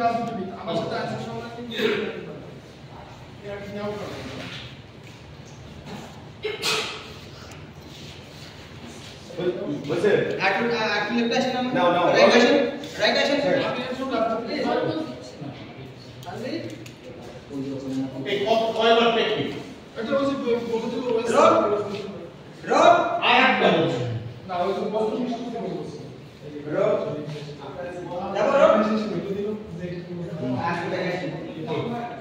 রাজনীতিবিদ আমার সাথে আইন সমাধান কিন্তু এটা নিয়ম করে বসে একটু লেফট আসেন না নাও রাইট আসেন আমি শুন আপনি এই কয়বার টেকনিক এটা হচ্ছে বলতে দিল রব আই হ্যাভ ডান না ওই তো বলতে মিষ্টি করে বলছে রব দেখো রব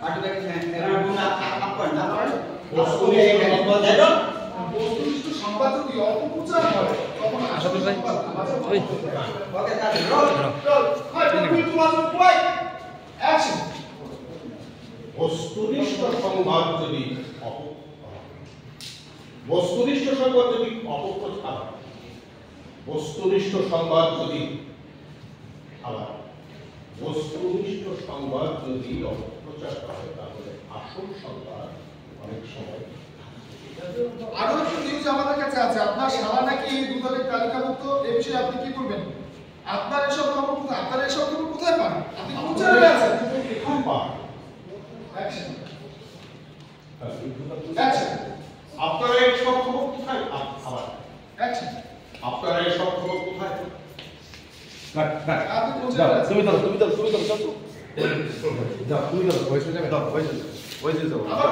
আটু দেখেন আপ করেন বস্তুনিষ্ঠ সংবাদ যদি অপপ্রচার করে তখন আসলে সংবাদ ওই ওকে স্যার রব অ্যাকশন বস্তুনিষ্ঠ সংবাদ যদি বস্তুনিষ্ঠ সংবাদ যদি অপপ্রচার বস্তুনিষ্ঠ সংবাদ যদি আবার বস্তুনিষ্ঠ সংবাদ যদি অপপ্রচার করে তাহলে আসল সংবাদ অনেক সময় আরো একটু নিউজ আমাদের কাছে আছে আপনার শালা নাকি এই দুদলের তালিকাভুক্ত এই বিষয়ে আপনি কি করবেন আপনার এসব খবর কোথায় পান আপনি প্রচারে আছেন এখন পান অ্যাকশন অ্যাকশন আপনারা এই সব খবর কোথায় আবার অ্যাকশন আপনারা এই সব খবর কোথায় আপনি প্রচারে আছেন তুমি ধরো চল যাও তুমি ধরো বয়স হয়ে যাবে দাও বয়স হয়ে যাবে আবার